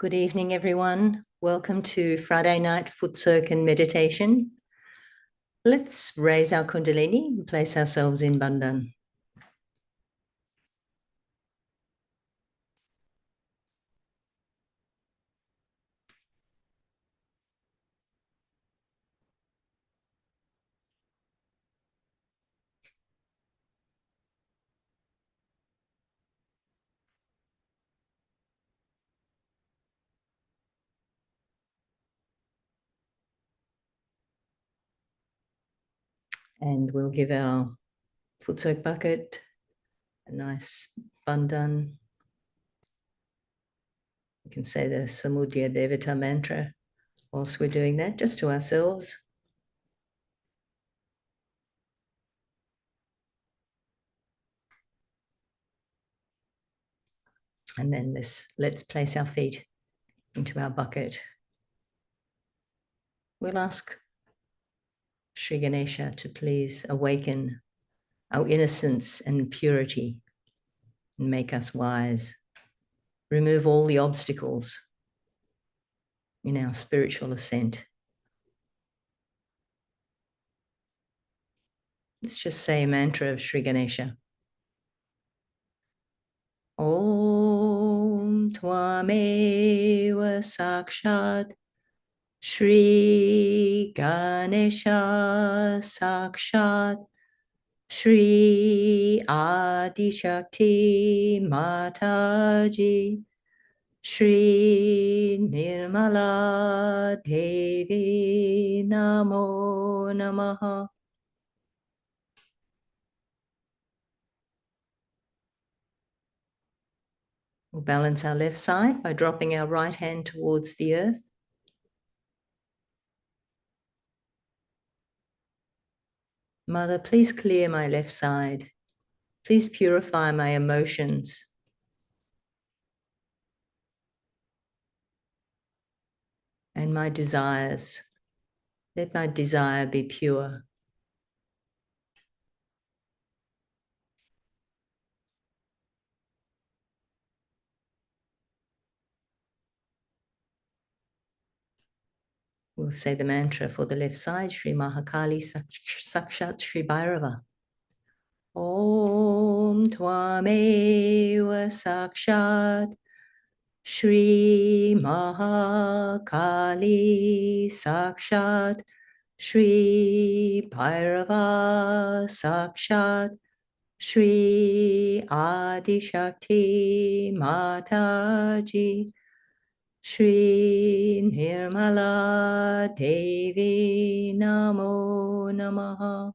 Good evening, everyone. Welcome to Friday night foot circle and meditation. Let's raise our Kundalini and place ourselves in Bandhan. And we'll give our foot soak bucket a nice Bandhan. You can say the Samudya Devata mantra whilst we're doing that, just to ourselves. And then let's place our feet into our bucket. We'll ask Shri Ganesha to please awaken our innocence and purity and make us wise. Remove all the obstacles in our spiritual ascent. Let's just say a mantra of Shri Ganesha. Om Tvameva Sakshat Shri Ganesha Sakshat Shri Adi Shakti Mataji Shri Nirmala Devi Namo Namaha. We'll balance our left side by dropping our right hand towards the earth. Mother, please clear my left side. Please purify my emotions. And my desires. Let my desire be pure. We'll say the mantra for the left side, Shri Mahakali Sakshat Shri Bhairava. Om Tvameva Sakshat Shri Mahakali Sakshat Shri Bhairava Sakshat Shri Adi Shakti Mataji Shri Nirmala Devi Namo Namaha.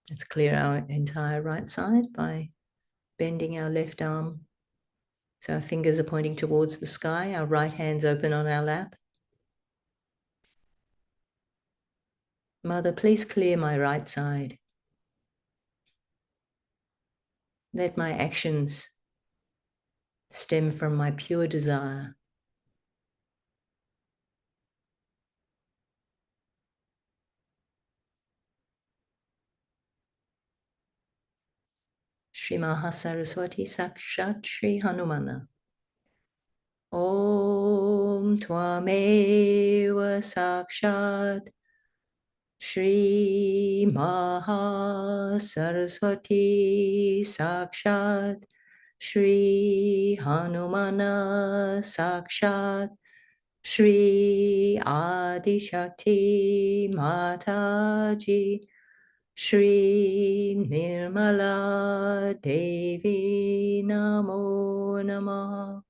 Let's clear our entire right side by bending our left arm. So our fingers are pointing towards the sky, our right hand's open on our lap. Mother, please clear my right side. Let my actions stem from my pure desire. Shri Mahasaraswati Sakshat Shri Hanumana. Om Tvameva Sakshat Shri Mahasaraswati Sakshat Shri Hanumana Sakshat Shri Adi Shakti Mataji Shri Nirmala Devi Namo Namaha.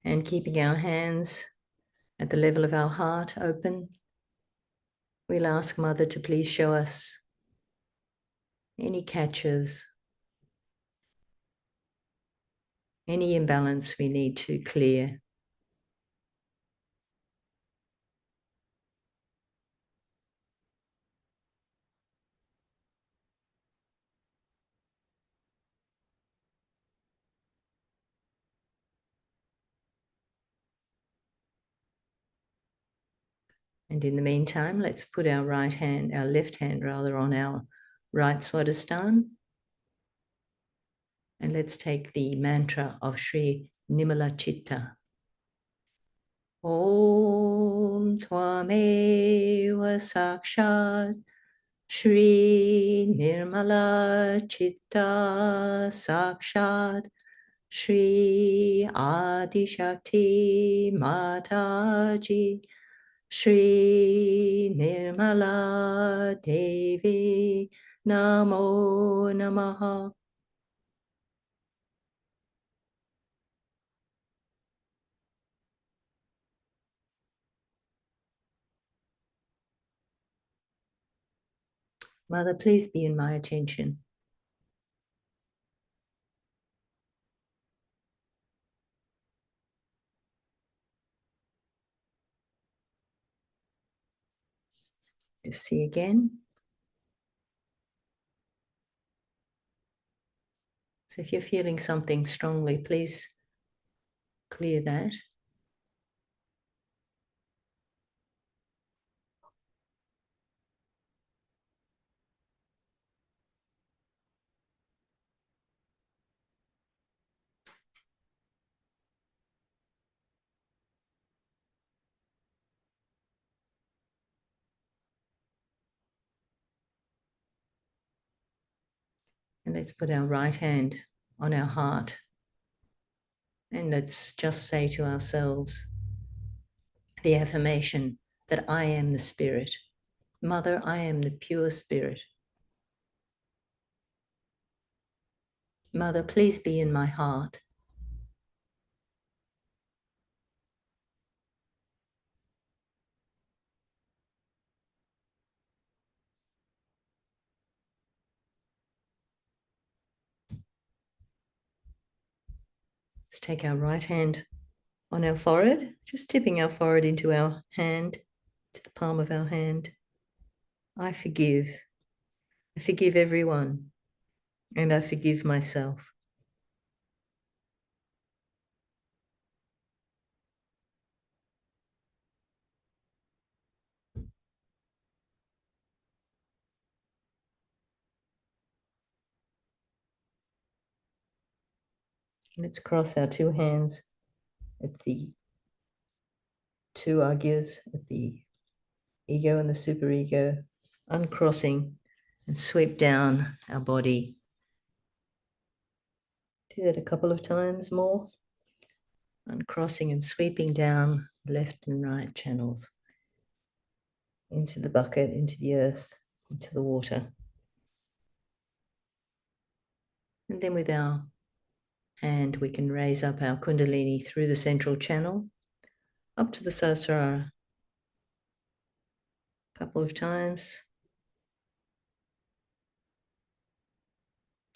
And keeping our hands at the level of our heart open, we'll ask Mother to please show us any catches, any imbalance we need to clear. And in the meantime, let's put our left hand rather, on our right Swadhisthana. And let's take the mantra of Shri Nimala Chitta. Om Tvameva Sakshat Shri Nirmala Chitta Sakshat Shri Adi Shakti Mataji Shri Nirmala Devi Namo Namaha. Mother, please be in my attention. Just see again. So if you're feeling something strongly, please clear that. And let's put our right hand on our heart. And let's just say to ourselves the affirmation that I am the spirit. Mother, I am the pure spirit. Mother, please be in my heart. Let's take our right hand on our forehead, just tipping our forehead into our hand, to the palm of our hand. I forgive. I forgive everyone, and I forgive myself. Let's cross our two hands at the two agyas, at the ego and the superego, uncrossing and sweep down our body. Do that a couple of times more. Uncrossing and sweeping down left and right channels into the bucket, into the earth, into the water. And then with our hand, we can raise up our Kundalini through the central channel, up to the Sahasrara. A couple of times.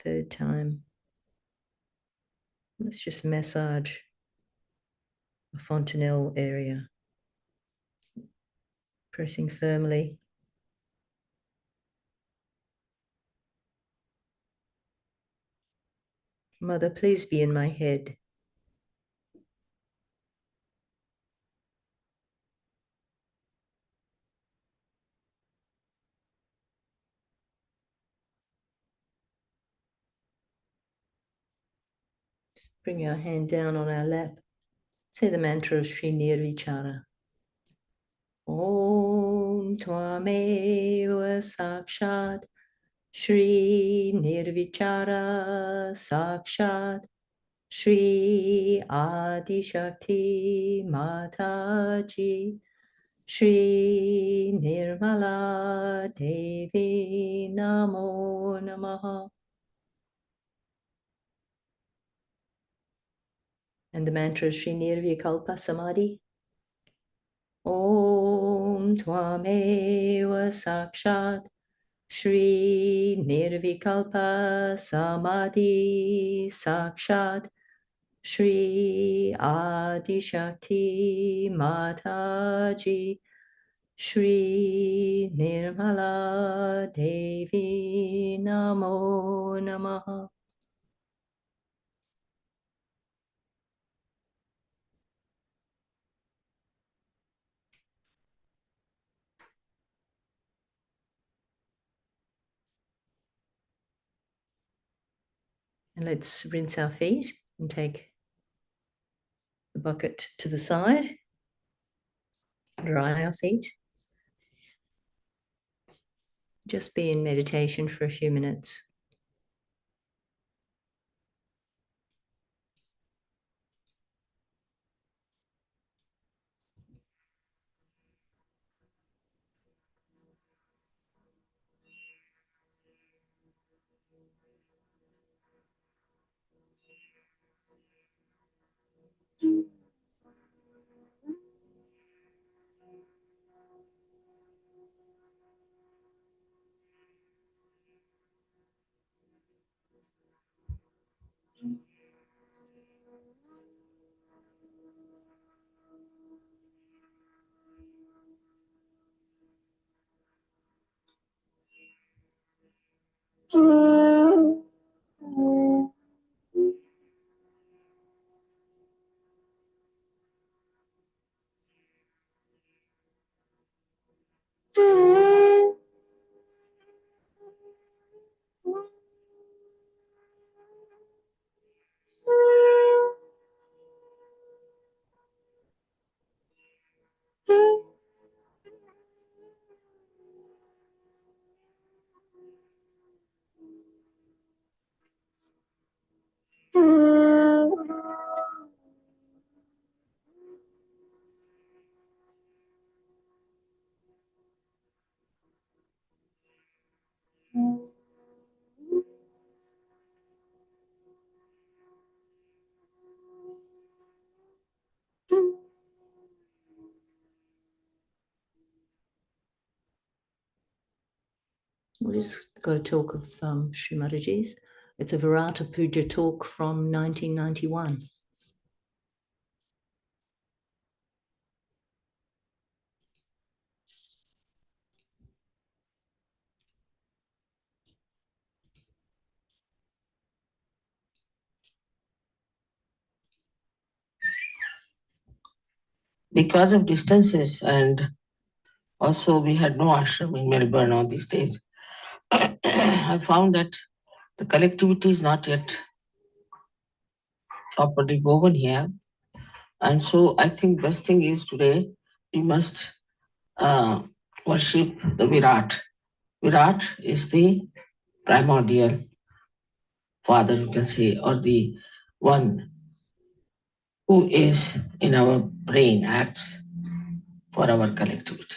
Third time. Let's just massage the fontanelle area, pressing firmly. Mother, please be in my head. Just bring our hand down on our lap. Say the mantra of Shri Nirvichara. Om Tvameva Sakshat Shri Nirvichara Sakshat Shri Adi Shakti Mataji Shri Nirmala Devi Namo Namaha. And the mantra Shri Nirvikalpa Samadhi. Om Tvameva Sakshat Shri Nirvikalpa Samadhi Sakshat Shri Adi Shakti Mataji Shri Nirmala Devi Namo Namaha. And let's rinse our feet and take the bucket to the side. Dry our feet. Just be in meditation for a few minutes. We just got a talk of Shri Mataji's. It's a Virata Puja talk from 1991. Because of distances, and also we had no ashram in Melbourne all these days, I found that the collectivity is not yet properly woven here. And so I think best thing is today we must worship the Virat. Virat is the primordial father, you can say, or the one who is in our brain, acts for our collectivity.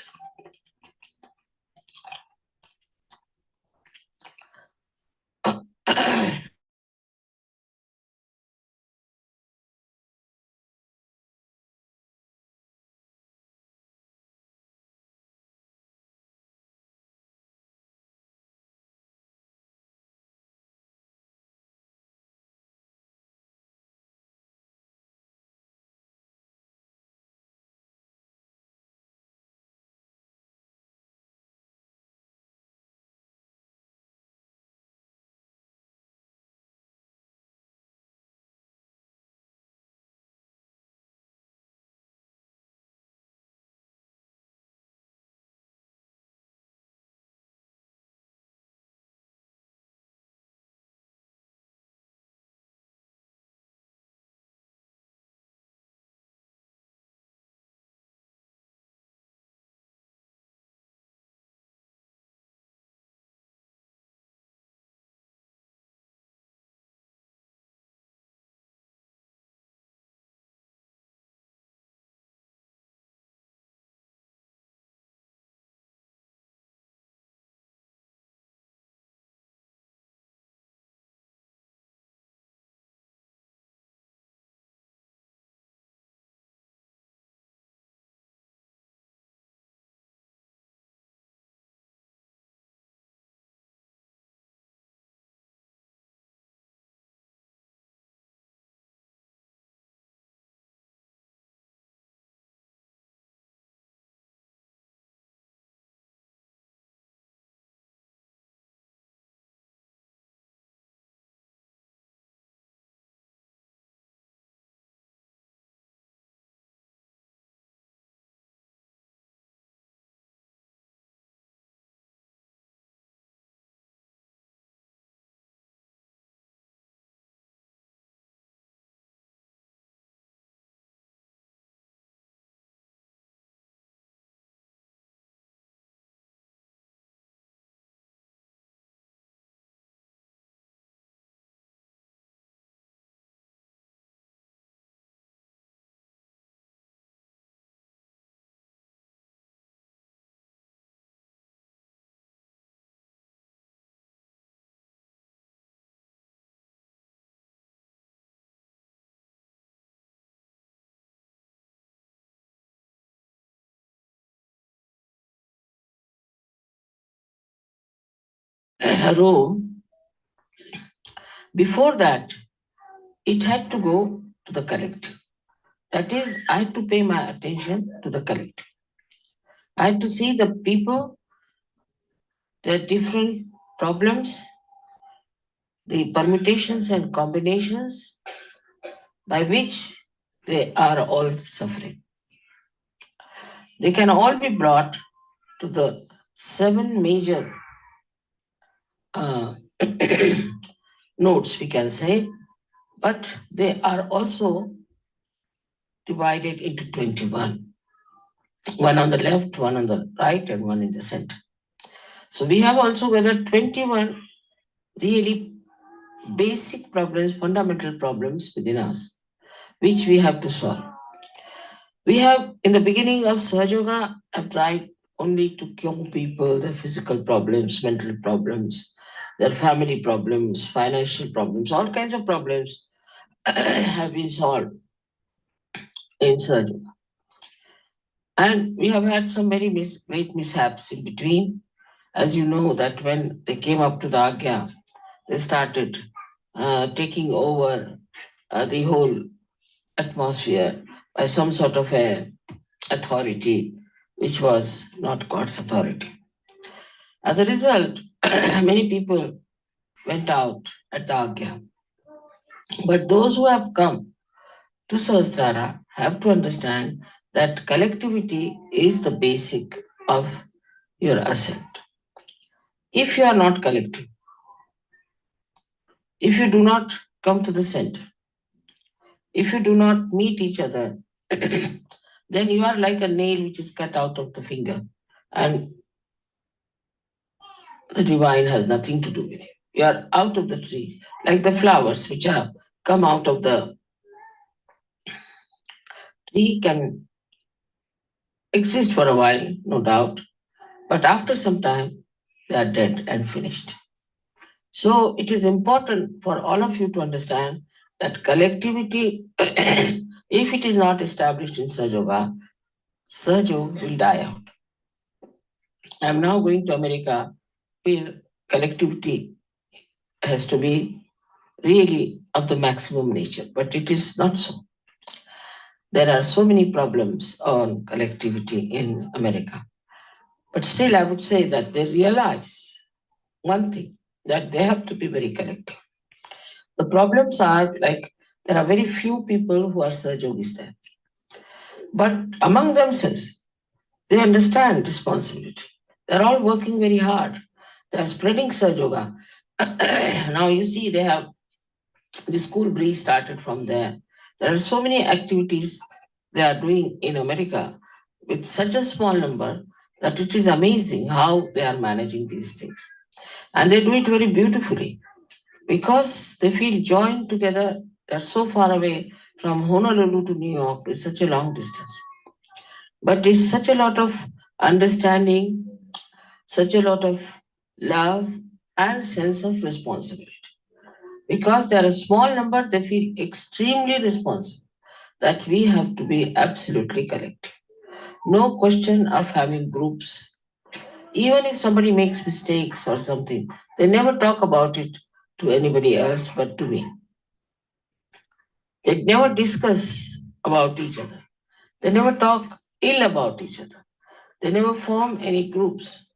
Rome, before that, it had to go to the collective. That is, I had to pay my attention to the collective. I had to see the people, their different problems, the permutations and combinations by which they are all suffering. They can all be brought to the 7 major notes, we can say, but they are also divided into 21. One on the left, one on the right, and one in the center. So we have also whether 21 really basic problems, fundamental problems within us, which we have to solve. We have, in the beginning of Sahaja Yoga, I've tried only to cure people, their physical problems, mental problems, their family problems, financial problems, all kinds of problems have been solved in Sahaja Yoga. And we have had some very great mishaps in between. As you know, that when they came up to the Agya, they started taking over the whole atmosphere by some sort of a authority which was not God's authority. As a result, many people went out at the Agya. But those who have come to Sahasrara have to understand that collectivity is the basic of your ascent. If you are not collective, if you do not come to the center, if you do not meet each other, then you are like a nail which is cut out of the finger, and the divine has nothing to do with you. You are out of the tree, like the flowers which have come out of the tree can exist for a while, no doubt, but after some time, they are dead and finished. So it is important for all of you to understand that collectivity, if it is not established in Sahaja Yoga will die out. I am now going to America where collectivity has to be really of the maximum nature, but it is not so. There are so many problems on collectivity in America. But still, I would say that they realize one thing, that they have to be very collective. The problems are like there are very few people who are Sahaja Yogis there. But among themselves, they understand responsibility. They're all working very hard. They are spreading Sahaja Yoga. Now you see they have the school breeze started from there. There are so many activities they are doing in America with such a small number that it is amazing how they are managing these things. And they do it very beautifully because they feel joined together. They're so far away from Honolulu to New York. It's such a long distance. But it's such a lot of understanding, such a lot of love and sense of responsibility. Because they're a small number, they feel extremely responsible that we have to be absolutely collective. No question of having groups. Even if somebody makes mistakes or something, they never talk about it to anybody else but to me. They never discuss about each other. They never talk ill about each other. They never form any groups.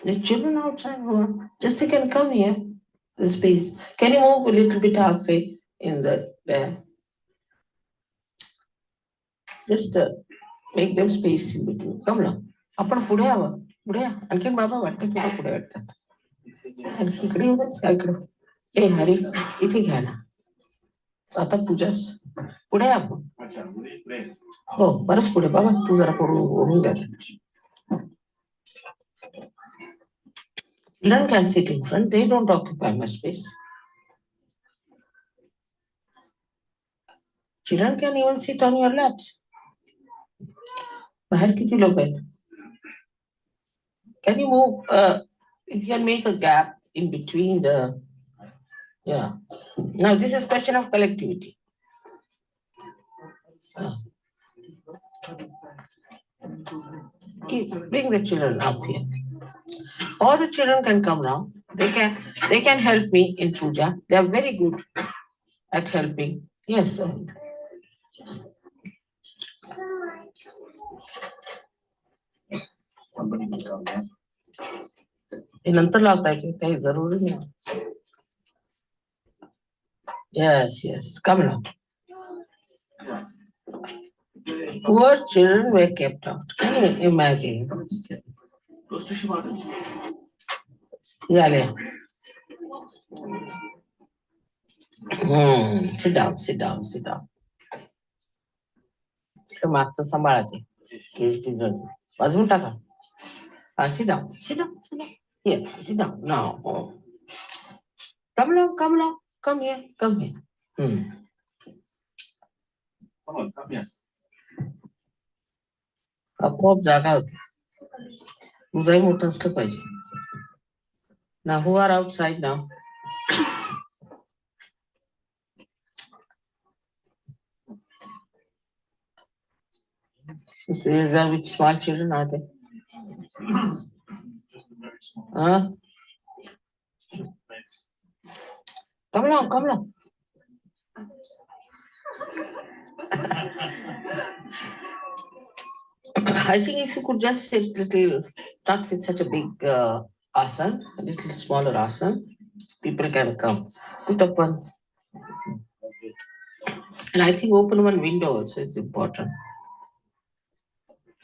The children outside, just they can come here, the space. Can you move a little bit halfway in the there? Just make them space in between. Come now. आपण पुढे यावं. पुढे या. आणखीन बाबा वाटतं तुला पुढे वाटतं. आणखी इकडे येऊ दे. इकडे. ए हरी इथे घ्या ना. आता पूजास पुढे या आपण. हो बरंच पुढे बाबा तू जरा ओढून घ्या. Children can sit in front, they don't occupy much space. Children can even sit on your laps. बाहेर किती लोक आहेत? Can you move? You can make a gap in between the. Yeah. Now this is question of collectivity. Bring the children up here. All the children can come now. They can help me in puja. They are very good at helping. Yes. Sir. Somebody will come there. नंतर लावताय की काही जरूरी नाही. Yes. Come now. Poor children were kept out. Can you imagine? Yeah. Sit down. मागचं सांभाळा ते वाजवून टाका. Sit down. Here, sit down. Now. Come along. Come here. Come on, come here. आपोआप जागा होती. तुझंही मोठं असलं पाहिजे. Now who are outside now? Which small children are they? Huh? Come along, come along. I think if you could just sit little, not with such a big asana, a little smaller asana, people can come. Put up one. And I think open one window also is important.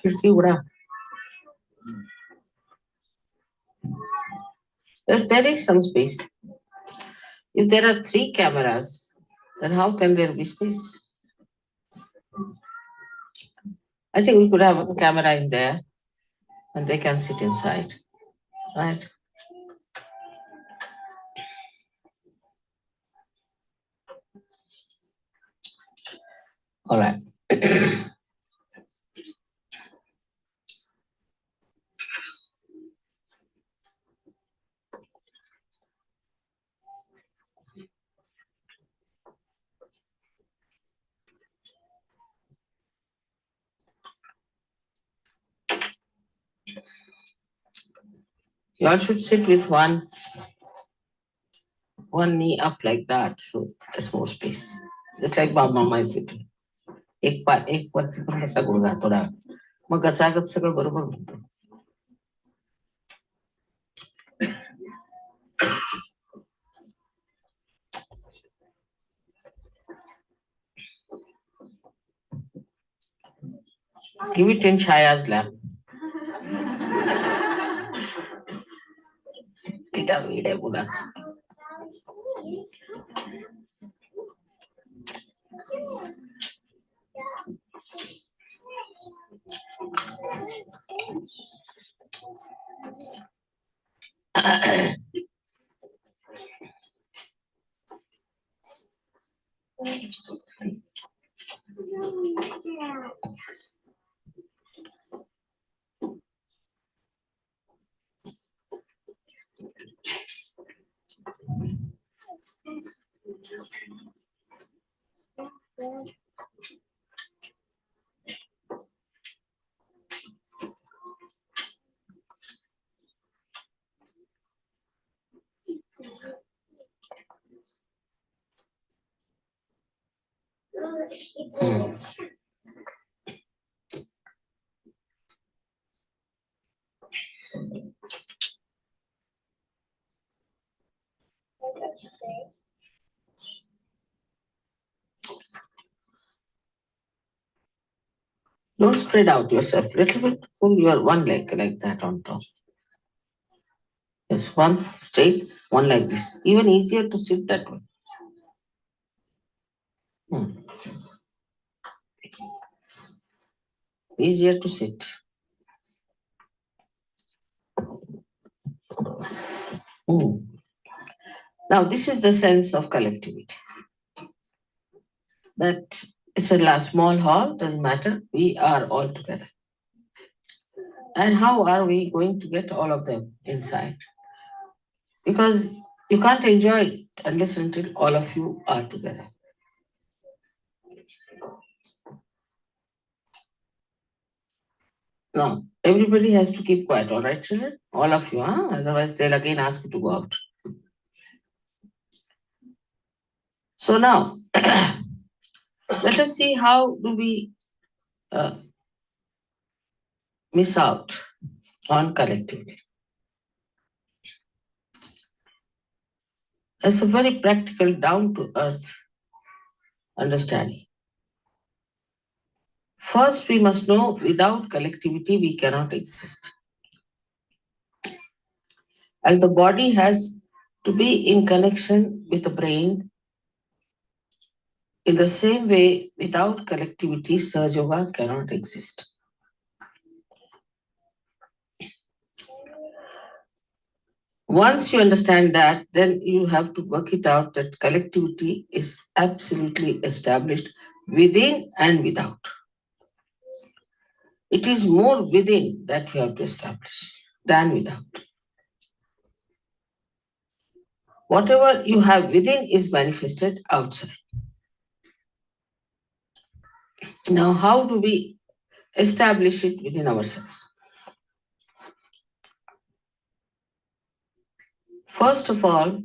Khidki uda. There is some space. If there are 3 cameras, then how can there be space? I think we could have a camera in there and they can sit inside, right? All right. You all should sit with one knee up like that, so there's more space. Just like Mama is sitting. एक पाय तिकडून असा गुडघा थोडा मग गचागच सगळं बरोबर होतं. Give it in Chaya's lap. तिला वेड आहे मुलाच. Don't spread out yourself. Little bit, pull your one leg like that on top. Yes, one straight, one like this. Even easier to sit that way. Easier to sit. Now, this is the sense of collectivity. That it's a small hall, doesn't matter. We are all together. And how are we going to get all of them inside? Because you can't enjoy it unless until all of you are together. No, everybody has to keep quiet, all right, children? All of you, huh? Otherwise they'll again ask you to go out. So now, let us see how do we miss out on collectivity. It's a very practical, down-to-earth understanding. First, we must know without collectivity, we cannot exist. As the body has to be in connection with the brain, in the same way, without collectivity, Sahaja Yoga cannot exist. Once you understand that, then you have to work it out that collectivity is absolutely established within and without. It is more within that we have to establish than without. Whatever you have within is manifested outside. Now, how do we establish it within ourselves? First of all,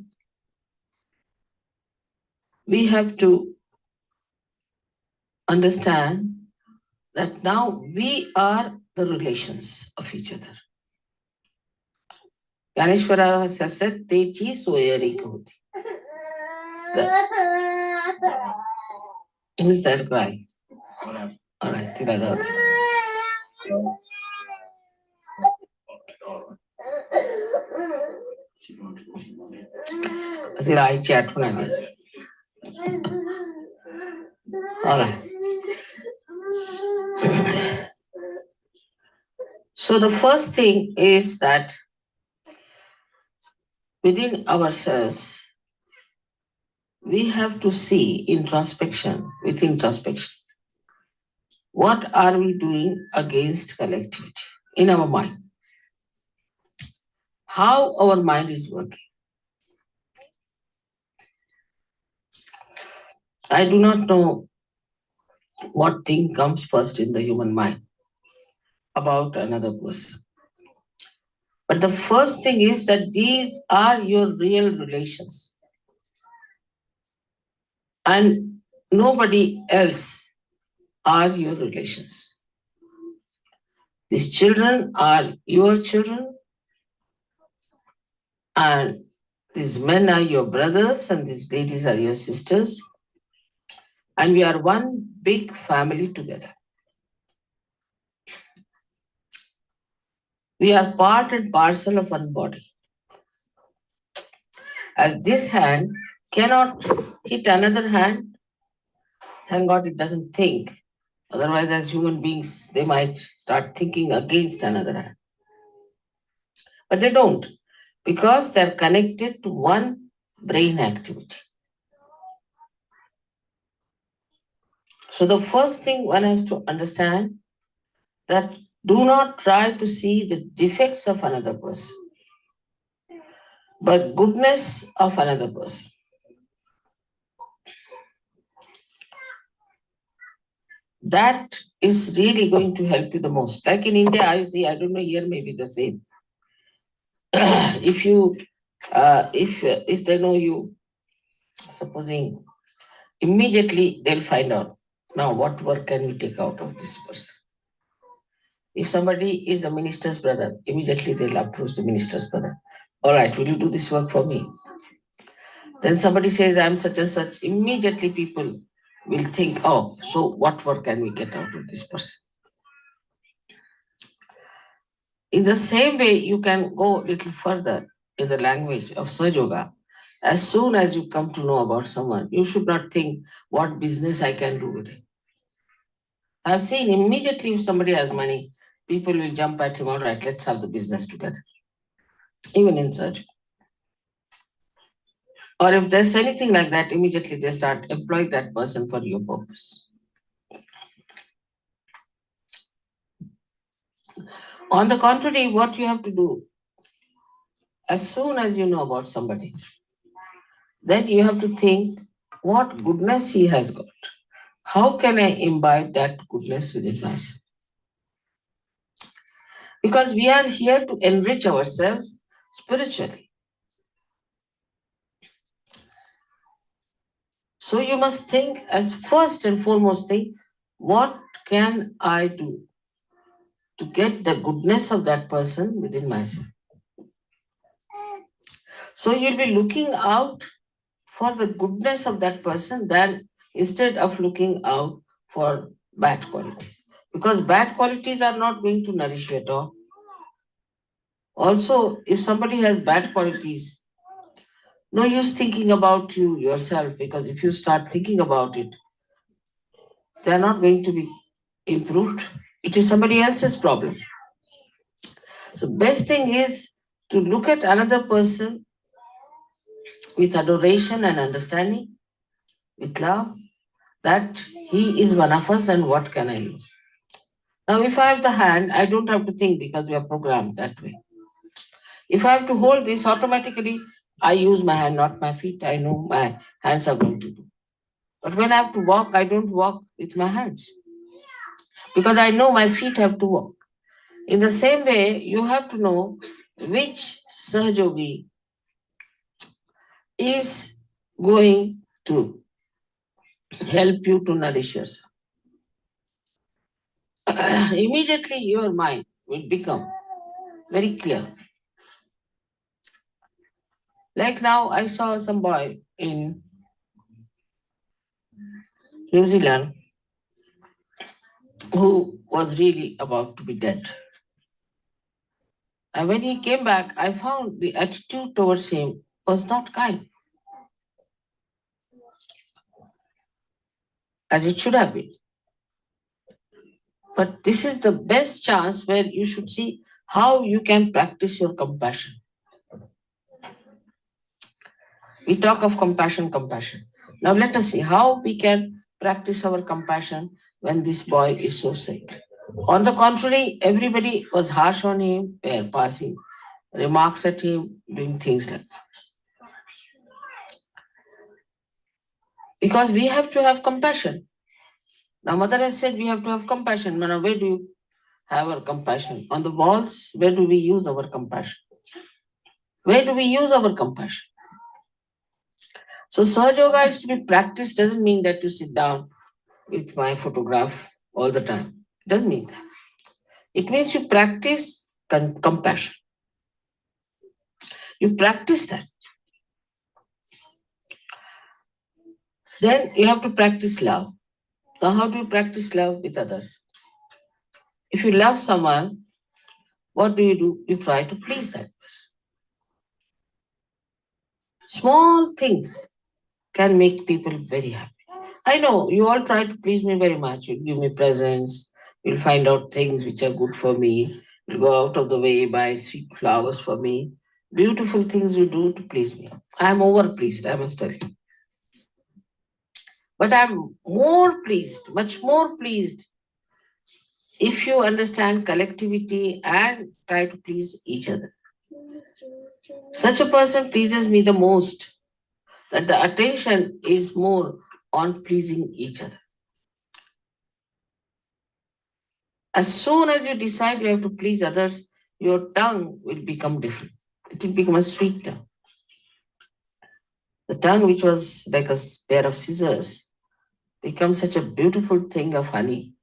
we have to understand that now we are the relations of each other. Ganeshwara has said, Techi soyari kahoti. Who is that guy? All right, Tirada. I chat. All right. So the first thing is that within ourselves, we have to see introspection, with introspection. What are we doing against collectivity in our mind? How our mind is working. I do not know what thing comes first in the human mind about another person. But the first thing is that these are your real relations. And nobody else are your relations. These children are your children, and these men are your brothers, and these ladies are your sisters. And we are one big family together. We are part and parcel of one body. As this hand cannot hit another hand, thank God it doesn't think. Otherwise, as human beings, they might start thinking against another hand. But they don't, because they're connected to one brain activity. So the first thing one has to understand that do not try to see the defects of another person, but goodness of another person. That is really going to help you the most. Like in India, I see, I don't know, here may be the same. If they know you, supposing immediately they'll find out, now what work can we take out of this person? If somebody is a minister's brother, immediately they'll approach the minister's brother. All right, will you do this work for me? Then somebody says, I'm such and such. Immediately people will think, oh, so what work can we get out of this person? In the same way, you can go a little further in the language of Sahaja Yoga. As soon as you come to know about someone, you should not think what business I can do with him. I've seen immediately if somebody has money, people will jump at him, all right, let's have the business together. Even in Sahaja. Or if there's anything like that, immediately they start employing that person for your purpose. On the contrary, what you have to do, as soon as you know about somebody, then you have to think what goodness he has got. How can I imbibe that goodness within myself? Because we are here to enrich ourselves spiritually. So you must think as first and foremost thing, what can I do to get the goodness of that person within myself? So you'll be looking out for the goodness of that person than instead of looking out for bad qualities. Because bad qualities are not going to nourish you at all. Also, if somebody has bad qualities, no use thinking about you yourself, because if you start thinking about it, they are not going to be improved. It is somebody else's problem. So best thing is to look at another person with adoration and understanding, with love, that he is one of us and what can I use. Now, if I have the hand, I don't have to think because we are programmed that way. If I have to hold this, automatically I use my hand, not my feet. I know my hands are going to do. But when I have to walk, I don't walk with my hands because I know my feet have to walk. In the same way, you have to know which Sahaja Yogi is going to help you to nourish yourself. Immediately your mind will become very clear. Like now, I saw some boy in New Zealand who was really about to be dead. And when he came back, I found the attitude towards him was not kind, as it should have been. But this is the best chance where you should see how you can practice your compassion. We talk of compassion, compassion. Now let us see how we can practice our compassion when this boy is so sick. On the contrary, everybody was harsh on him, were passing remarks at him, doing things like that. Because we have to have compassion. Now, Mother has said we have to have compassion. Now, where do you have our compassion? On the walls, where do we use our compassion? Where do we use our compassion? So, Sahaja Yoga is to be practiced, doesn't mean that you sit down with my photograph all the time. It doesn't mean that. It means you practice compassion. You practice that. Then you have to practice love. Now, how do you practice love with others? If you love someone, what do? You try to please that person. Small things can make people very happy. I know you all try to please me very much. You'll give me presents, you'll find out things which are good for me, you'll go out of the way, buy sweet flowers for me. Beautiful things you do to please me. I'm over pleased, I must tell you. But I'm more pleased, much more pleased, if you understand collectivity and try to please each other. Such a person pleases me the most, that the attention is more on pleasing each other. As soon as you decide you have to please others, your tongue will become different. It will become a sweet tongue. The tongue, which was like a pair of scissors, becomes such a beautiful thing of honey.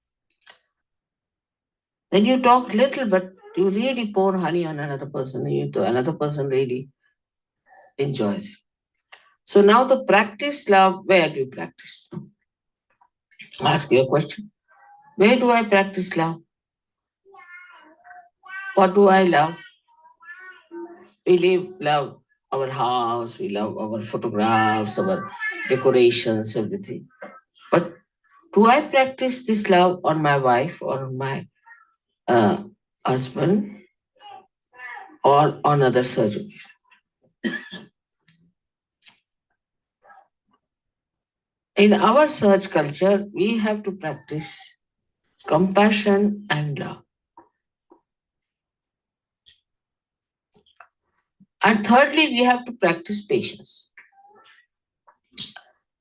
Then you talk little, but you really pour honey on another person, and another person really enjoys it. So now the practice love, where do you practice? Ask you a question. Where do I practice love? What do I love? We love our house, we love our photographs, our decorations, everything. But do I practice this love on my wife or on my husband or on other surgeries? In our Sahaj culture, we have to practice compassion and love. And thirdly, we have to practice patience.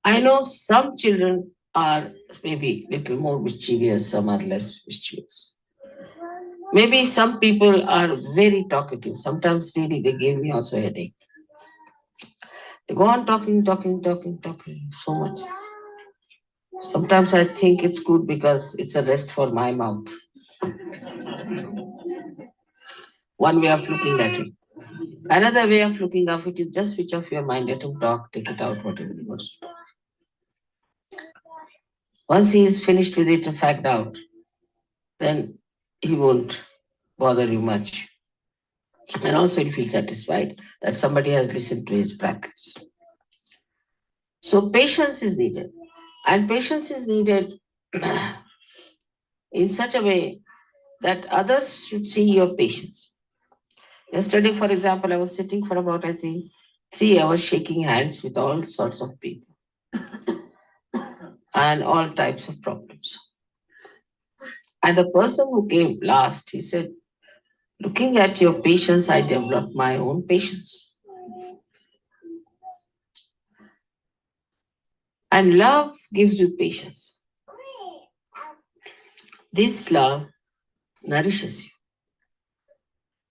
I know some children are maybe a little more mischievous, some are less mischievous. Maybe some people are very talkative. Sometimes really they give me also a headache. They go on talking so much. Sometimes I think it's good because it's a rest for my mouth. One way of looking at it. Another way of looking at it is just switch off your mind, let him talk, take it out, whatever he wants to talk. Once he is finished with it and fagged out, then he won't bother you much. And also he'll feel satisfied that somebody has listened to his practice. So patience is needed. And patience is needed in such a way that others should see your patience. Yesterday, for example, I was sitting for about, 3 hours shaking hands with all sorts of people and all types of problems. And the person who came last, he said, looking at your patience, I developed my own patience. And love gives you patience. This love nourishes you.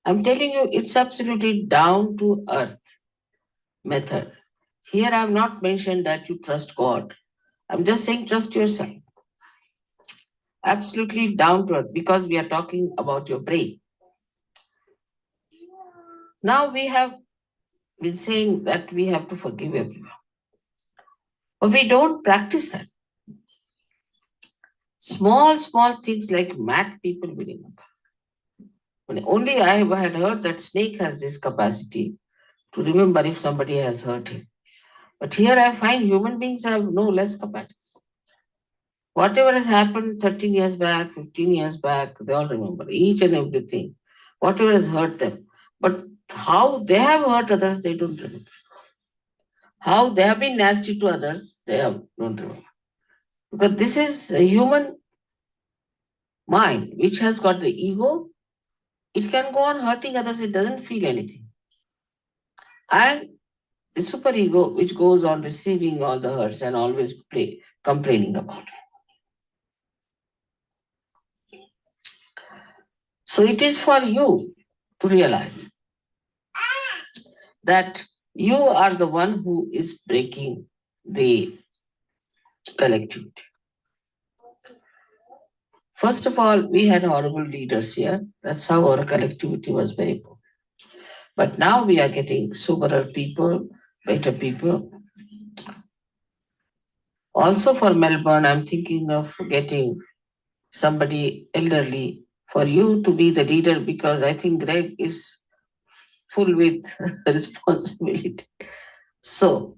I'm telling you, it's absolutely down to earth method. Here I have not mentioned that you trust God. I'm just saying trust yourself. Absolutely down to earth, because we are talking about your brain. Now we have been saying that we have to forgive everyone. But we don't practice that. Small things like mad people we remember. Only I had heard that snake has this capacity to remember if somebody has hurt him. But here I find human beings have no less capacity. Whatever has happened 13 years back, 15 years back, they all remember each and everything. Whatever has hurt them. But how they have hurt others, they don't remember. How they have been nasty to others, don't remember. Because this is a human mind which has got the ego. It can go on hurting others, it doesn't feel anything. And the superego, which goes on receiving all the hurts and always complaining about it. So it is for you to realize that you are the one who is breaking the collectivity. First of all, we had horrible leaders here. That's how our collectivity was very poor. But now we are getting soberer people, better people. Also for Melbourne, I'm thinking of getting somebody elderly for you to be the leader, because I think Greg is full with responsibility. So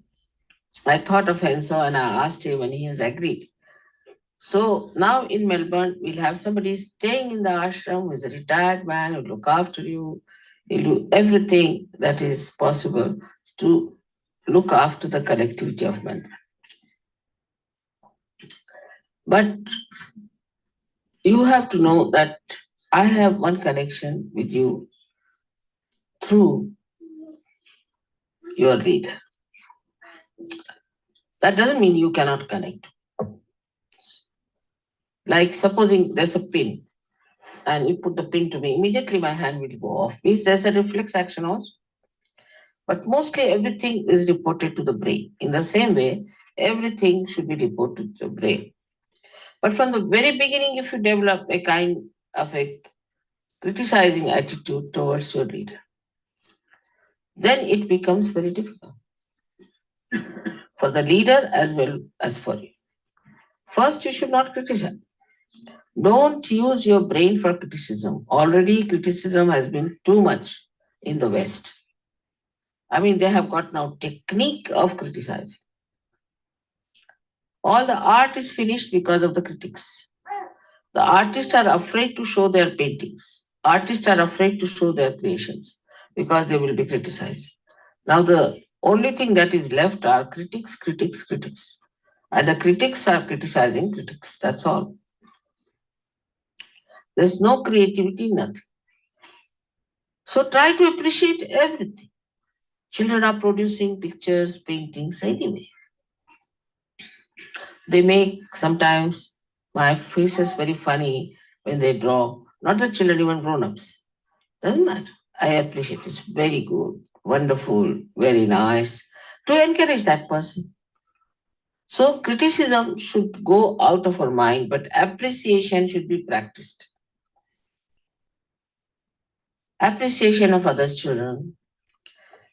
I thought of Enzo and I asked him and he has agreed. So now in Melbourne, we'll have somebody staying in the ashram who is a retired man, who will look after you. He'll do everything that is possible to look after the collectivity of Melbourne. But you have to know that I have one connection with you through your leader. That doesn't mean you cannot connect. Like supposing there's a pin and you put the pin to me, immediately my hand will go off. Means there's a reflex action also. But mostly everything is reported to the brain. In the same way, everything should be reported to the brain. But from the very beginning, if you develop a kind of a criticizing attitude towards your leader, then it becomes very difficult for the leader as well as for you. First, you should not criticize. Don't use your brain for criticism. Already criticism has been too much in the West. I mean, they have got now technique of criticizing. All the art is finished because of the critics. The artists are afraid to show their paintings. Artists are afraid to show their creations because they will be criticized. Now the only thing that is left are critics. And the critics are criticizing critics. That's all. There's no creativity, nothing. So try to appreciate everything. Children are producing pictures, paintings anyway. They make sometimes my face is very funny when they draw. Not the children, even grown-ups. Doesn't matter. I appreciate it. It's very good, wonderful, very nice. To encourage that person. So criticism should go out of our mind, but appreciation should be practiced. Appreciation of others' children,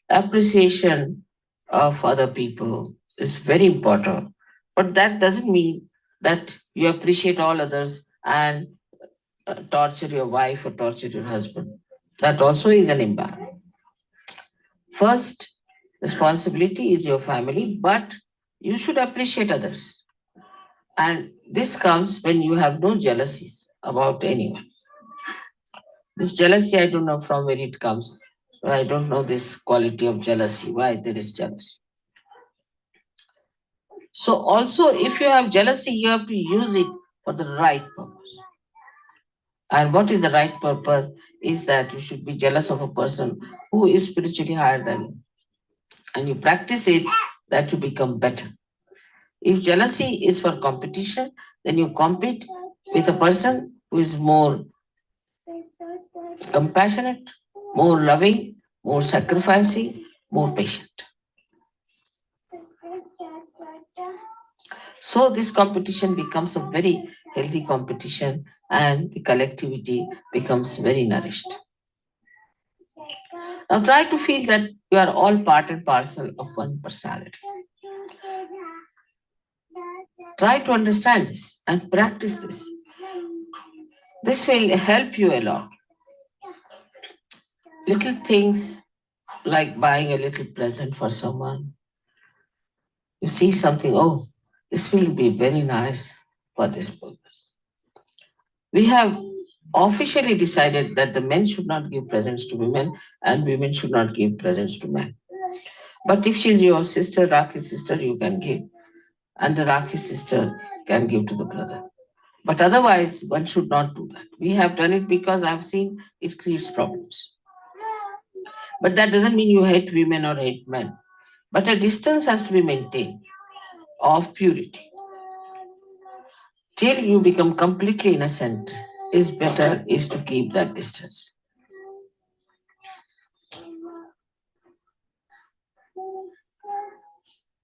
appreciation of other people is very important. But that doesn't mean that you appreciate all others and torture your wife or torture your husband. That also is an imbalance. First responsibility is your family, but you should appreciate others. And this comes when you have no jealousies about anyone. This jealousy, I don't know from where it comes. I don't know this quality of jealousy, why there is jealousy. So also, if you have jealousy, you have to use it for the right purpose. And what is the right purpose is that you should be jealous of a person who is spiritually higher than you. And you practice it, that you become better. If jealousy is for competition, then you compete with a person who is more compassionate, more loving, more sacrificing, more patient. So this competition becomes a very healthy competition, and the collectivity becomes very nourished. Now try to feel that you are all part and parcel of one personality. Try to understand this and practice this. This will help you a lot. Little things like buying a little present for someone. You see something, oh, this will be very nice for this purpose. We have officially decided that the men should not give presents to women and women should not give presents to men. But if she's your sister, Rakhi sister, you can give. And the Rakhi sister can give to the brother. But otherwise, one should not do that. We have done it because I've seen it creates problems. But that doesn't mean you hate women or hate men. But a distance has to be maintained of purity. Till you become completely innocent, is better is to keep that distance.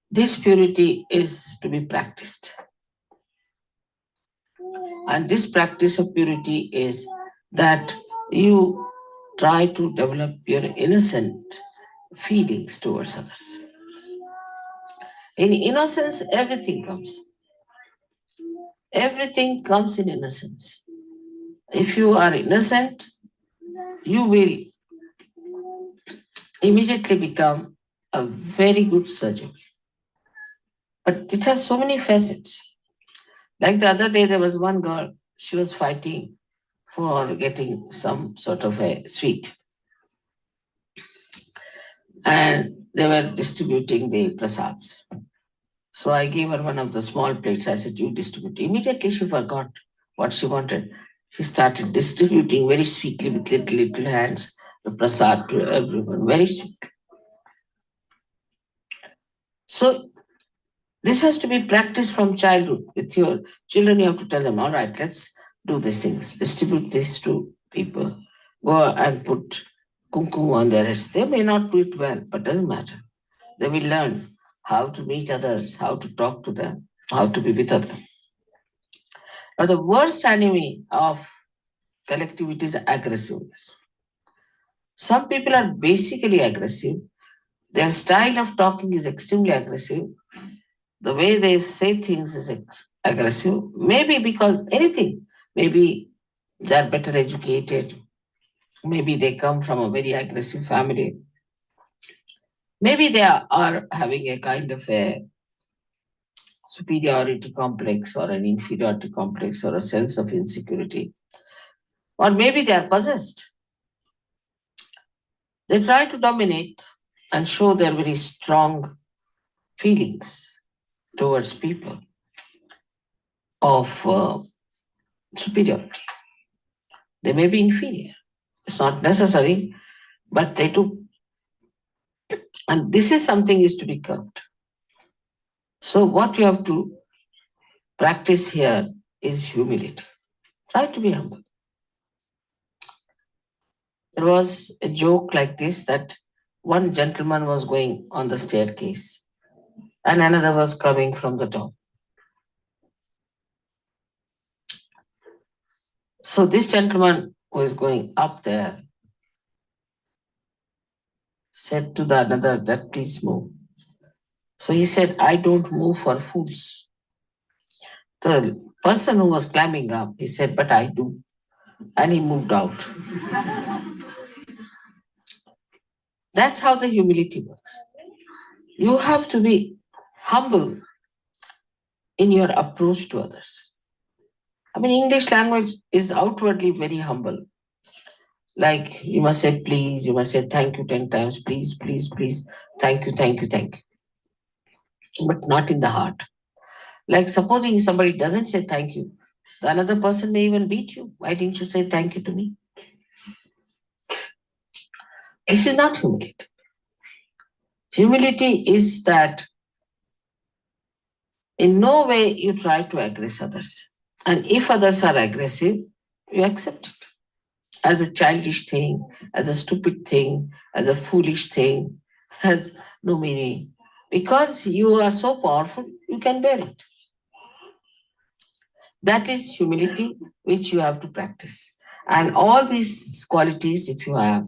This purity is to be practiced. And this practice of purity is that you try to develop your innocent feelings towards others. In innocence, everything comes. Everything comes in innocence. If you are innocent, you will immediately become a very good surgeon. But it has so many facets. Like the other day, there was one girl, she was fighting for getting some sort of a sweet. And they were distributing the prasads. So I gave her one of the small plates. I said, you distribute. Immediately she forgot what she wanted. She started distributing very sweetly with little hands the prasad to everyone, very sweet. So this has to be practiced from childhood. With your children, you have to tell them, all right, let's do these things. Distribute this to people. Go and put kumkum on their heads. They may not do it well, but doesn't matter. They will learn how to meet others, how to talk to them, how to be with others. Now, the worst enemy of collectivity is aggressiveness. Some people are basically aggressive. Their style of talking is extremely aggressive. The way they say things is aggressive. Maybe because anything. Maybe they are better educated. Maybe they come from a very aggressive family. Maybe they are having a kind of a superiority complex or an inferiority complex or a sense of insecurity. Or maybe they are possessed. They try to dominate and show their very strong feelings towards people of superiority. They may be inferior. It's not necessary, but they do. And this is something is to be curbed. So what you have to practice here is humility. Try to be humble. There was a joke like this that one gentleman was going on the staircase and another was coming from the top. So this gentleman who is going up there said to the another that please move. So he said, I don't move for fools. The person who was climbing up, he said, but I do. And he moved out. That's how the humility works. You have to be humble in your approach to others. I mean, English language is outwardly very humble. Like you must say please, you must say thank you 10 times, please, please, please, thank you, thank you, thank you. But not in the heart. Like supposing somebody doesn't say thank you, the another person may even beat you. Why didn't you say thank you to me? This is not humility. Humility is that in no way you try to aggress others. And if others are aggressive, you accept it as a childish thing, as a stupid thing, as a foolish thing, has no meaning. Because you are so powerful, you can bear it. That is humility, which you have to practice. And all these qualities, if you have,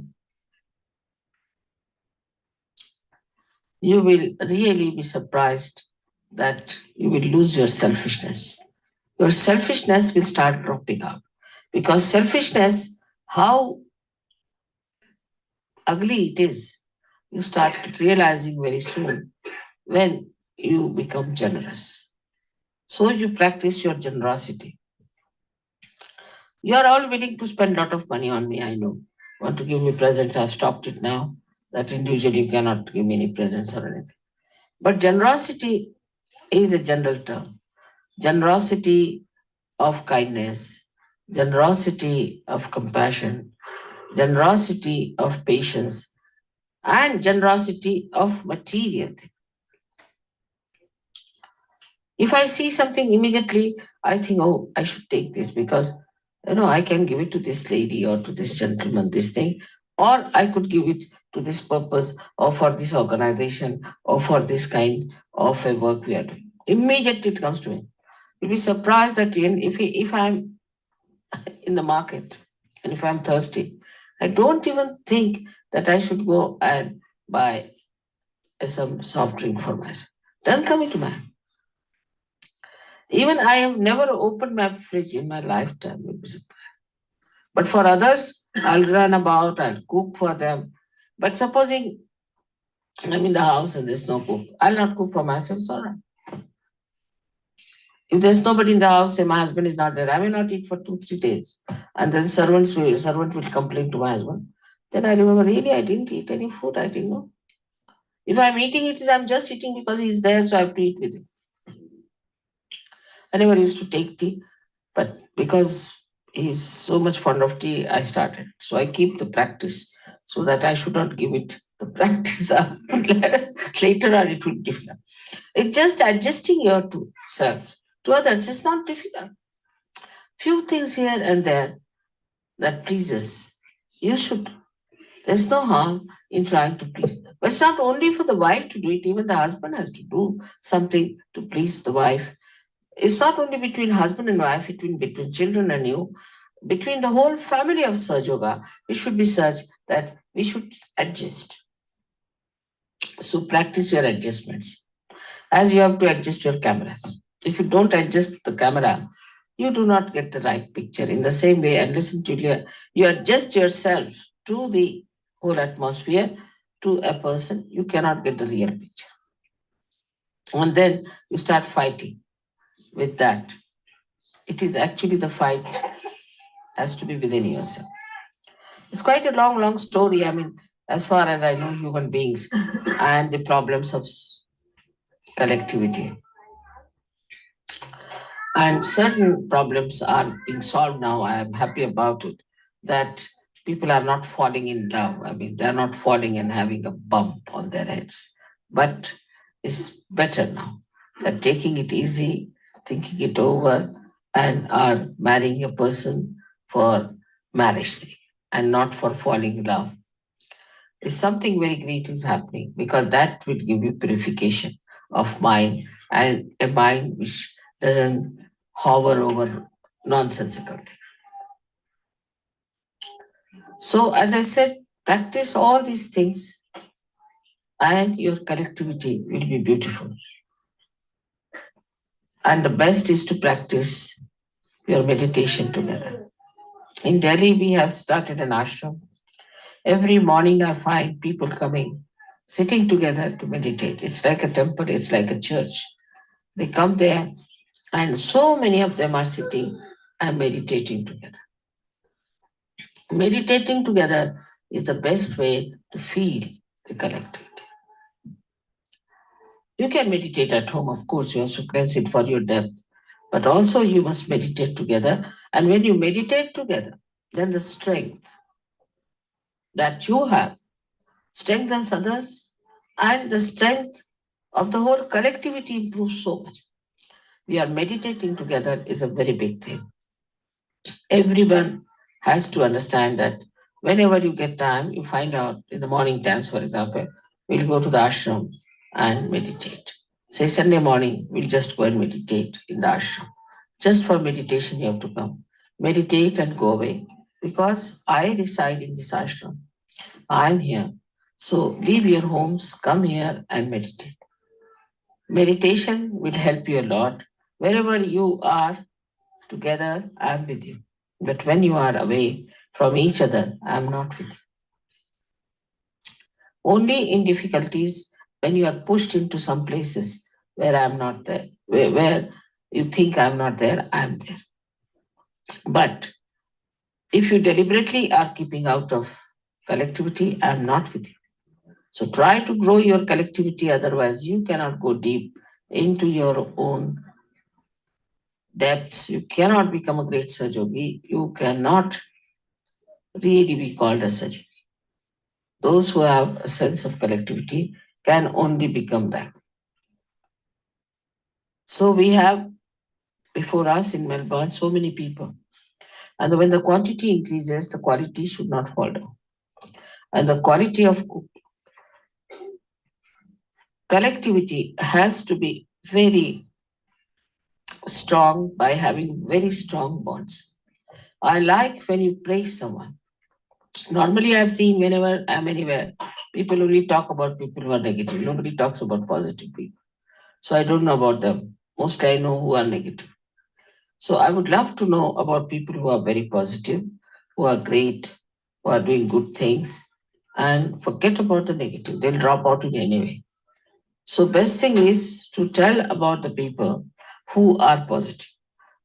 you will really be surprised that you will lose your selfishness. Your selfishness will start dropping out. Because selfishness, how ugly it is, you start realizing very soon when you become generous. So you practice your generosity. You are all willing to spend a lot of money on me, I know. Want to give me presents, I've stopped it now. That individually you cannot give me any presents or anything. But generosity is a general term. Generosity of kindness, generosity of compassion, generosity of patience, and generosity of material things. If I see something immediately, I think, oh, I should take this because I can give it to this lady or to this gentleman, this thing, or I could give it to this purpose or for this organization or for this kind of a work we are doing. Immediately it comes to me. You'll be surprised that if I'm in the market and if I'm thirsty, I don't even think that I should go and buy some soft drink for myself. Doesn't come into mind. Even I have never opened my fridge in my lifetime. But for others, I'll run about, I'll cook for them. But supposing I'm in the house and there's no cook, I'll not cook for myself, it's all right. If there's nobody in the house, say my husband is not there, I may not eat for 2-3 days. And then servant will complain to my husband. Then I remember, really, I didn't eat any food, I didn't know. If I'm eating it, I'm just eating because he's there, so I have to eat with him. I never used to take tea, but because he's so much fond of tea, I started. So I keep the practice so that I should not give it the practice. Later on, it will be difficult. It's just adjusting yourself to others. It's not difficult. Few things here and there that pleases. You should. There's no harm in trying to please. But it's not only for the wife to do it, even the husband has to do something to please the wife. It's not only between husband and wife, between children and you, between the whole family of Sahaja Yoga, it should be such that we should adjust. So practice your adjustments. As you have to adjust your cameras. If you don't adjust the camera, you do not get the right picture. In the same way, and listen to you adjust yourself to the whole atmosphere, to a person, you cannot get the real picture. And then you start fighting with that. It is actually the fight has to be within yourself. It's quite a long story. I mean, as far as I know, human beings and the problems of collectivity. And certain problems are being solved now. I am happy about it, that people are not falling in love. I mean, they're not falling and having a bump on their heads. But it's better now. They're taking it easy, thinking it over, and are marrying a person for marriage sake and not for falling in love. It's something very great is happening because that will give you purification of mind and a mind which doesn't hover over nonsensical things. So, as I said, practice all these things and your collectivity will be beautiful. And the best is to practice your meditation together. In Delhi, we have started an ashram. Every morning, I find people coming, sitting together to meditate. It's like a temple, it's like a church. They come there, and so many of them are sitting and meditating together. Meditating together is the best way to feel the collectivity. You can meditate at home, of course, you have to cleanse it for your depth, but also you must meditate together. And when you meditate together, then the strength that you have strengthens others, and the strength of the whole collectivity improves so much. We are meditating together is a very big thing. Everyone has to understand that whenever you get time, you find out in the morning times, for example, we'll go to the ashram and meditate. Say Sunday morning, we'll just go and meditate in the ashram. Just for meditation, you have to come. Meditate and go away. Because I reside in this ashram. I'm here. So leave your homes, come here and meditate. Meditation will help you a lot. Wherever you are together, I'm with you. But when you are away from each other, I'm not with you. Only in difficulties, when you are pushed into some places where I'm not there, where you think I'm not there, I'm there. But if you deliberately are keeping out of collectivity, I'm not with you. So try to grow your collectivity, otherwise you cannot go deep into your own depths. You cannot become a great Sahaja. You cannot really be called a Sahaja. Those who have a sense of collectivity can only become that. So we have before us in Melbourne so many people. And when the quantity increases, the quality should not fall down. And the quality of collectivity has to be very strong by having very strong bonds. I like when you praise someone. Normally, I've seen whenever I'm anywhere, people only talk about people who are negative. Nobody talks about positive people. So I don't know about them. Mostly I know who are negative. So I would love to know about people who are very positive, who are great, who are doing good things, and forget about the negative. They'll drop out in any way. So best thing is to tell about the people who are positive,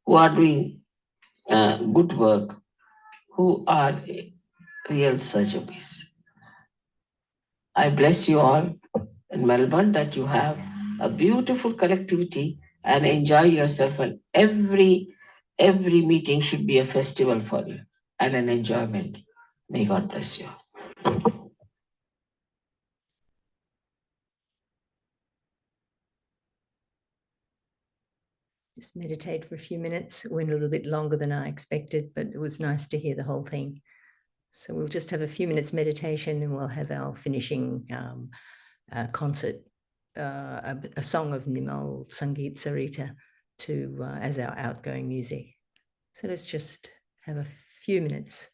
who are doing good work, who are real surgeries. I bless you all in Melbourne that you have a beautiful collectivity and enjoy yourself, and every meeting should be a festival for you and an enjoyment. May God bless you. Just meditate for a few minutes. It went a little bit longer than I expected, but it was nice to hear the whole thing. So we'll just have a few minutes meditation, then we'll have our finishing concert, a song of Nimal Sangeet Sarita as our outgoing music. So let's just have a few minutes.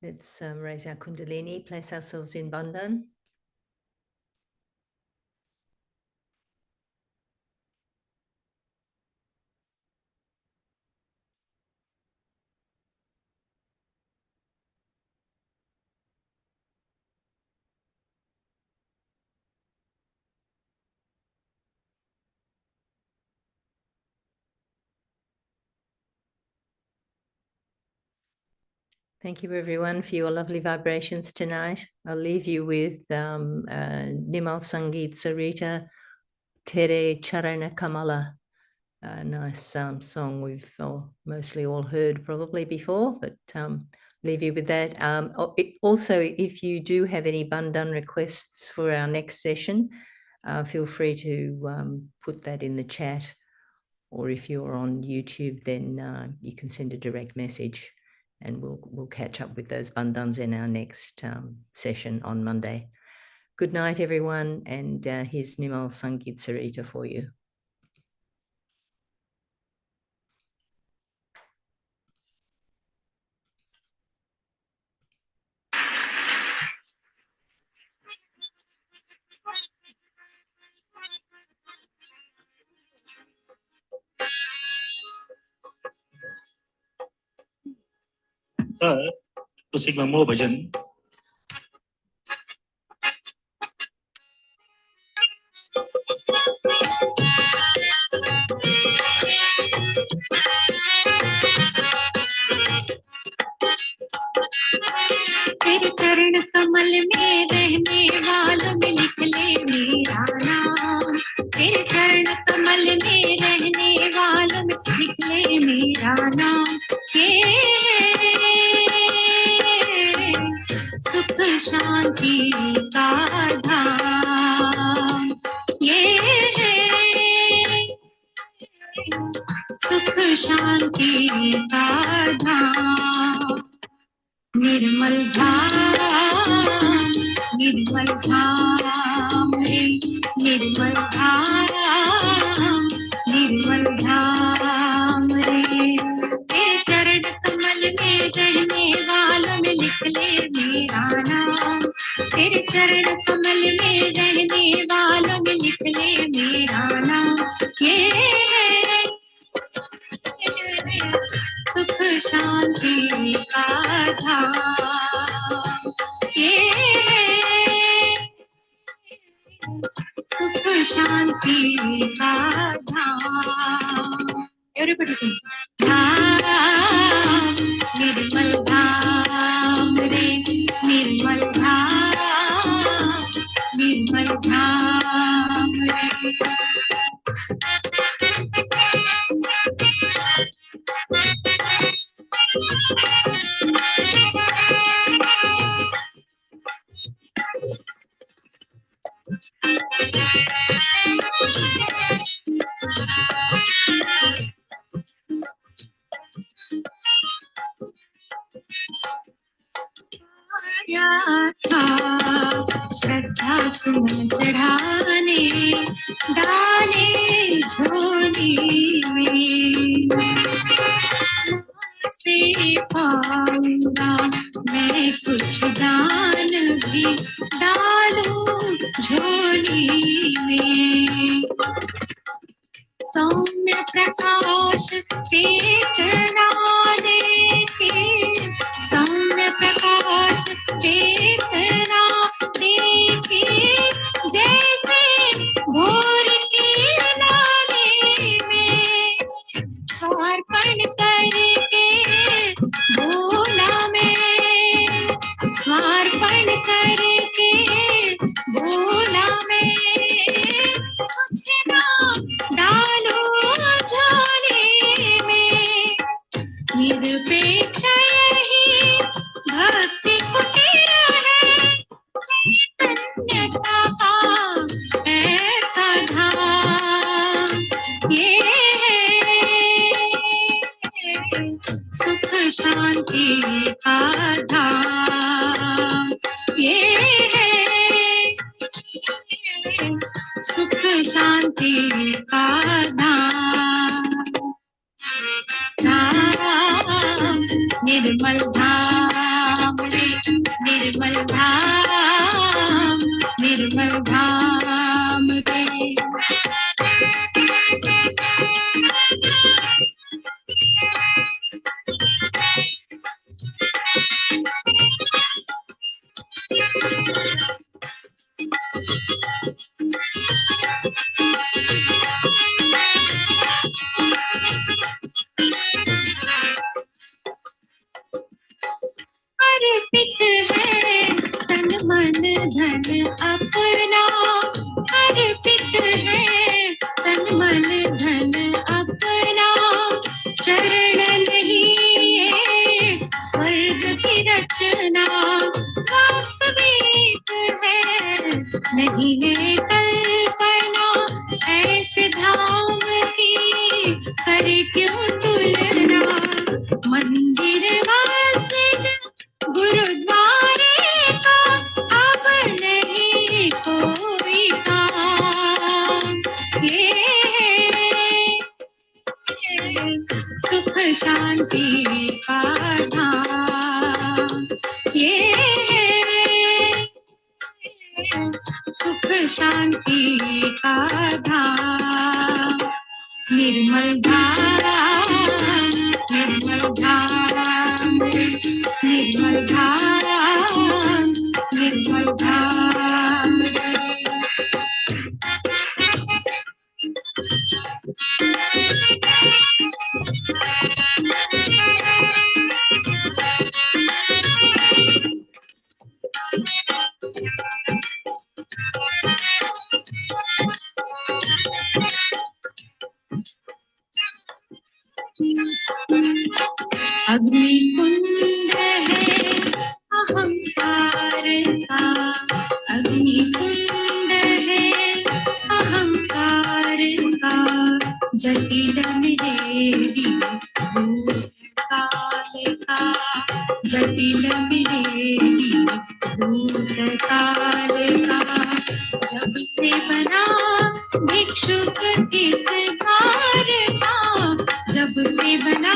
Let's raise our Kundalini, place ourselves in Bandhan. Thank you, everyone, for your lovely vibrations tonight. I'll leave you with Nimal Sangeet Sarita Tere Charana Kamala. A nice song we've mostly all heard probably before, but leave you with that. Also, if you do have any Bandhan requests for our next session, feel free to put that in the chat, or if you're on YouTube, then you can send a direct message and we'll catch up with those bandhans in our next session on Monday. Good night, everyone, and here's Nimal Sangeet Sarita for you. To sing one more bhajan. तेरे चरण कमल में रहने वालों में लिख ले मेरा नाम। तेरे चरण कमल में रहने वालों में लिख ले मेरा नाम। ये सुख शांति का धाम, ये सुख शांति का धाम। निर्मल धाम, निर्मल धाम रे, निर्मल धाम, निर्मल धाम रे। तेरे चरण कमल में रहने वालों में लिख ले मेरा नाम। तेरे चरण कमल में रहने वालों में लिख ले मेरा नाम। ये सुख शांति का धाम, ये सुख शांति का धाम। Everybody sing. धाम, निर्मल धाम रे, निर्मल धाम, निर्मल धाम रे। आया था श्रद्धा सुमन चढ़ाने, डाले झोली में। से पाऊंगा मैं कुछ दान भी, डालूं झोली में। सौम्य प्रकाश चेतना देके, सौम्य प्रकाश चेतना देके, जैसे भोर की लाली में समर्पण करके भोला में, समर्पण करके भोला में। कुछ ना डालो झोली में, निरपेक्ष यही भक्ति कुटीर है। चैतन्यता का ऐसा धाम, ये सुख शांति का धाम, ये सुख शांति का धाम। धाम, निर्मल धाम रे, निर्मल धाम रे। अर्पित है तन मन धन अपना, अर्पित है तन मन धन अपना, चरण नहीं ये स्वर्ग की रचना, वास्तविक है नहीं है कल्पना, ऐसे धाम की करे क्यों तुलना, मंदिर मस्जिद गुरुद्वारे का अब नहीं कोई काम, ये सुख शांति का धाम, ये सुख शांति का धाम, निर्मल धाम, निर्मल धाम, निर्मल धाम, निर्मल धाम। अग्नि कुंड है अहंकार का, अग्नि कुंड है अहंकार का, जटिल मेरी भूत काल का, जटिल मेरी भूत काल का, जब से बना भिक्षुक इस बार का, जब से बना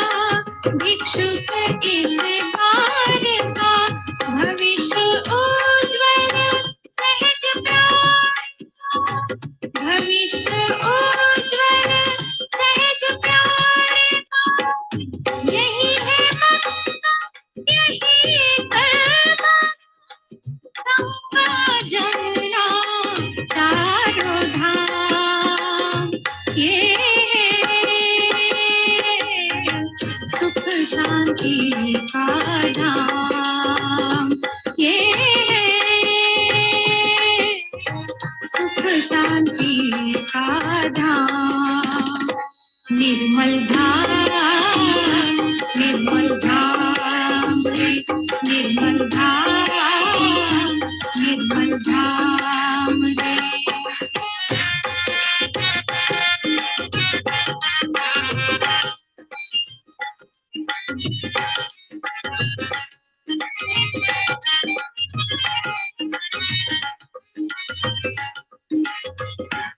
भिक्षुक इस बार का, भविष्य उज्ज्वल सहज प्यार का, भविष्य उज्ज्वल सहज प्यार का, यही है मंगल यही कर्म, गंगा जमुना चारों धाम, ये सुख शांति का धाम, ये सुख शांति का धाम, निर्मल धाम, निर्मल धाम, निर्मल धाम, निर्मल धाम रे।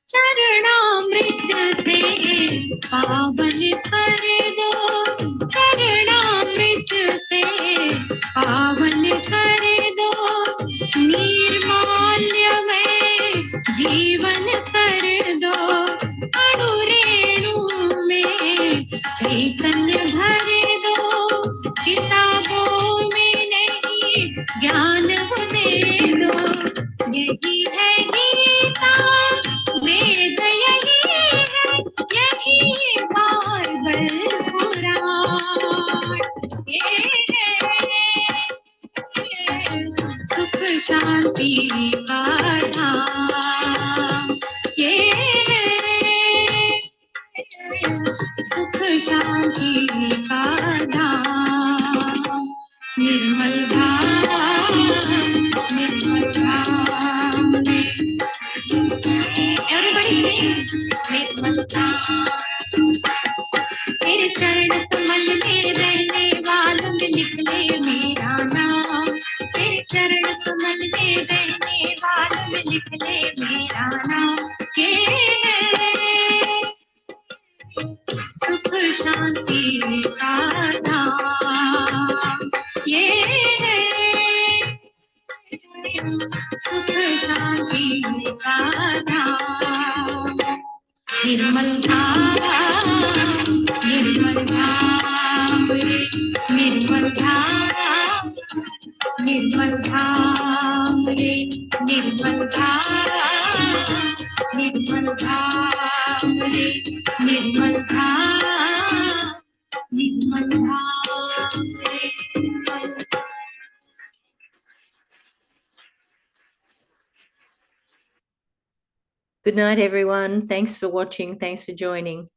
चरणामृत से पावन कर दो, चरणामृत से पावन कर दो, निर्माल्य में जीवन कर दो, अणुरेणु में चैतन्य भर दो, किताबों में नहीं ज्ञान वो दे दो, यही है गीता वेद, यही है यही बाइबल पुराण, ये सुख शांति का धाम, ये सुख शांति का धाम, निर्मल धाम, निर्मल धाम। Everybody sing, निर्मल धाम। तेरे चरण कमल में रहने वालों में लिख ले मेरा नाम, तेरे चरण कमल में रहने वालों में लिख ले मेरा नाम, ये सुख शांति का धाम, ये निर्मल धाम, निर्मल धाम रे, निर्मल धाम, निर्मल धाम रे, निर्मल धाम, निर्मल धाम रे, निर्मल धाम, निर्मल धाम रे। Good night, everyone. Thanks for watching. Thanks for joining.